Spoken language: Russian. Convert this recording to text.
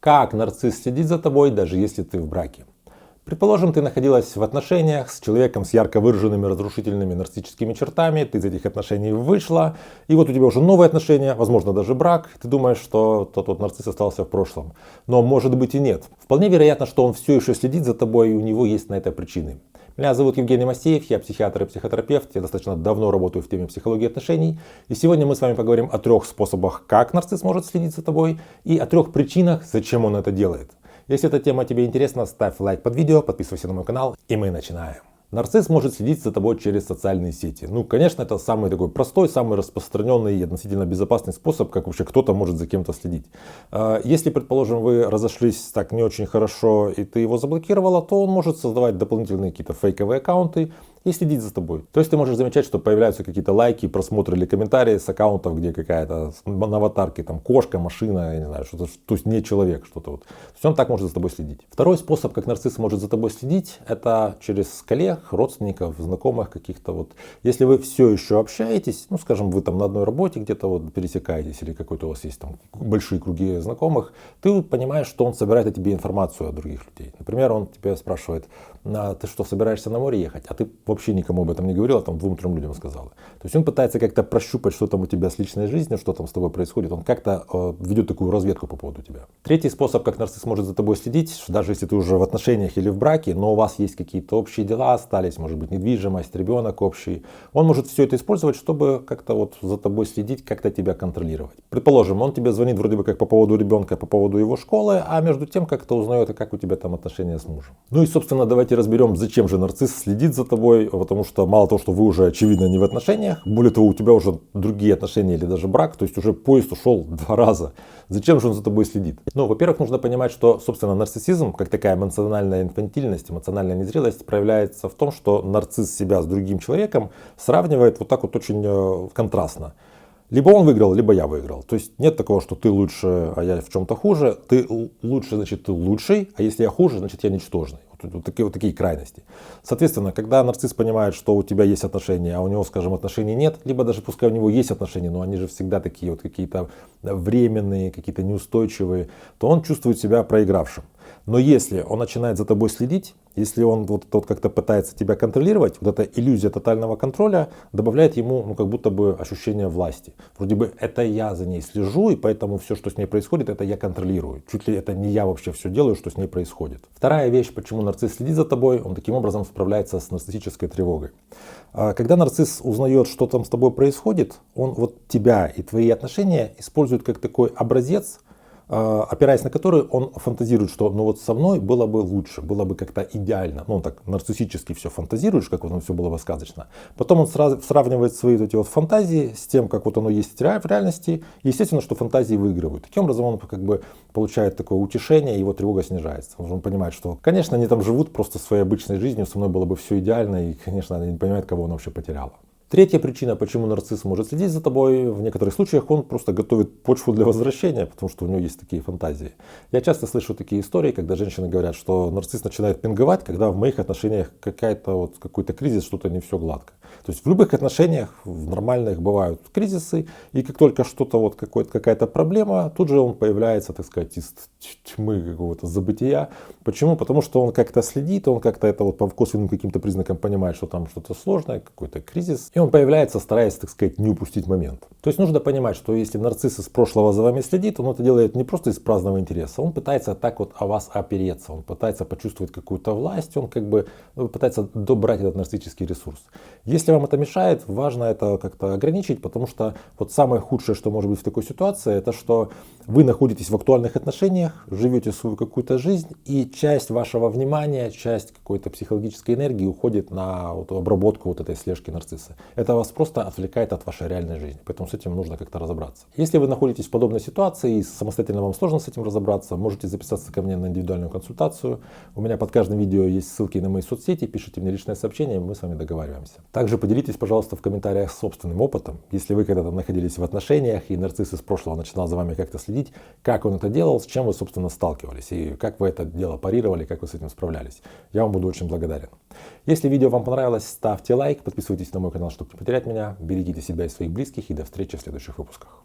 Как нарцисс следит за тобой, даже если ты в браке. Предположим, ты находилась в отношениях с человеком с ярко выраженными разрушительными нарциссическими чертами, ты из этих отношений вышла, и вот у тебя уже новые отношения, возможно даже брак, ты думаешь, что тот вот нарцисс остался в прошлом. Но может быть и нет. Вполне вероятно, что он все еще следит за тобой, и у него есть на это причины. Меня зовут Евгений Масеев, я психиатр и психотерапевт, я достаточно давно работаю в теме психологии отношений. И сегодня мы с вами поговорим о 3 способах, как нарцисс может следить за тобой, и о 3 причинах, зачем он это делает. Если эта тема тебе интересна, ставь лайк под видео, подписывайся на мой канал, и мы начинаем. Нарцисс может следить за тобой через социальные сети. Ну, конечно, это самый такой простой, самый распространенный и относительно безопасный способ, как вообще кто-то может за кем-то следить. Если, предположим, вы разошлись так не очень хорошо, и ты его заблокировала, то он может создавать дополнительные какие-то фейковые аккаунты и следить за тобой. То есть ты можешь замечать, что появляются какие-то лайки, просмотры или комментарии с аккаунтов, где какая-то на аватарке там кошка, машина, я не знаю, что-то, то есть не человек, что-то вот. То есть он так может за тобой следить. Второй способ, как нарцисс может за тобой следить, это через коллег, родственников, знакомых каких-то вот. Если вы все еще общаетесь, ну скажем, вы там на одной работе где-то вот пересекаетесь или какой-то у вас есть там большие круги знакомых, ты понимаешь, что он собирает о тебе информацию о других людей. Например, он тебя спрашивает: ты что, собираешься на море ехать? А ты вообще никому об этом не говорила, там 2-3 людям сказала. То есть он пытается как-то прощупать, что там у тебя с личной жизнью, что там с тобой происходит. Он как-то ведет такую разведку по поводу тебя. Третий способ, как нарцисс может за тобой следить, даже если ты уже в отношениях или в браке, но у вас есть какие-то общие дела остались, может быть недвижимость, ребенок общий. Он может все это использовать, чтобы как-то вот за тобой следить, как-то тебя контролировать. Предположим, он тебе звонит вроде бы как по поводу ребенка, по поводу его школы, а между тем как-то узнает, как у тебя там отношения с мужем. Ну и собственно давайте разберем, зачем же нарцисс следит за тобой, потому что мало того, что вы уже очевидно не в отношениях, более того, у тебя уже другие отношения или даже брак, то есть уже поезд ушел 2 раза. Зачем же он за тобой следит? Ну, во-первых, нужно понимать, что, собственно, нарциссизм, как такая эмоциональная инфантильность, эмоциональная незрелость, проявляется в том, что нарцисс себя с другим человеком сравнивает вот так вот очень контрастно. Либо он выиграл, либо я выиграл. То есть нет такого, что ты лучше, а я в чем-то хуже. Ты лучше, значит ты лучший, а если я хуже, значит я ничтожный. Вот такие крайности. Соответственно, когда нарцисс понимает, что у тебя есть отношения, а у него, скажем, отношений нет, либо даже пускай у него есть отношения, но они же всегда такие вот какие-то временные, какие-то неустойчивые, то он чувствует себя проигравшим. Но если он начинает за тобой следить, если он вот как-то пытается тебя контролировать, вот эта иллюзия тотального контроля добавляет ему как будто бы ощущение власти. Вроде бы это я за ней слежу, и поэтому все, что с ней происходит, это я контролирую. Чуть ли это не я вообще все делаю, что с ней происходит. Вторая вещь, почему нарцисс следит за тобой, он таким образом справляется с нарциссической тревогой. Когда нарцисс узнает, что там с тобой происходит, он вот тебя и твои отношения использует как такой образец, опираясь на который он фантазирует, что ну вот со мной было бы лучше, было бы как-то идеально. Ну он так нарциссически все фантазирует, как вот все было бы сказочно. Потом он сравнивает свои вот эти вот фантазии с тем, как вот оно есть в реальности. И естественно, что фантазии выигрывают. Таким образом он как бы получает такое утешение, его тревога снижается. Он понимает, что, конечно, они там живут просто своей обычной жизнью, со мной было бы все идеально, и, конечно, они не понимают, кого он вообще потеряла. Третья причина, почему нарцисс может следить за тобой, в некоторых случаях он просто готовит почву для возвращения, потому что у него есть такие фантазии. Я часто слышу такие истории, когда женщины говорят, что нарцисс начинает пинговать, когда в моих отношениях какой-то кризис, что-то не все гладко. То есть в любых отношениях, в нормальных бывают кризисы, и как только что-то вот какая-то проблема, тут же он появляется, так сказать, из тьмы какого-то забытия. Почему? Потому что он как-то следит, он как-то это вот по косвенным каким-то признакам понимает, что там что-то сложное, какой-то кризис. И он появляется, стараясь, так сказать, не упустить момент. То есть нужно понимать, что если нарцисс из прошлого за вами следит, он это делает не просто из праздного интереса, он пытается так вот о вас опереться, он пытается почувствовать какую-то власть, он как бы пытается добрать этот нарциссический ресурс. Если вам это мешает, важно это как-то ограничить, потому что вот самое худшее, что может быть в такой ситуации, это что вы находитесь в актуальных отношениях, живете свою какую-то жизнь, и часть вашего внимания, часть какой-то психологической энергии уходит на вот обработку вот этой слежки нарцисса. Это вас просто отвлекает от вашей реальной жизни, поэтому с этим нужно как-то разобраться. Если вы находитесь в подобной ситуации и самостоятельно вам сложно с этим разобраться, можете записаться ко мне на индивидуальную консультацию. У меня под каждым видео есть ссылки на мои соцсети, пишите мне личное сообщение, мы с вами договариваемся. Также поделитесь, пожалуйста, в комментариях собственным опытом. Если вы когда-то находились в отношениях и нарцисс из прошлого начинал за вами как-то следить, как он это делал, с чем вы, собственно, сталкивались и как вы это дело парировали, как вы с этим справлялись. Я вам буду очень благодарен. Если видео вам понравилось, ставьте лайк, подписывайтесь на мой канал, чтобы не потерять меня. Берегите себя и своих близких, и до встречи в следующих выпусках.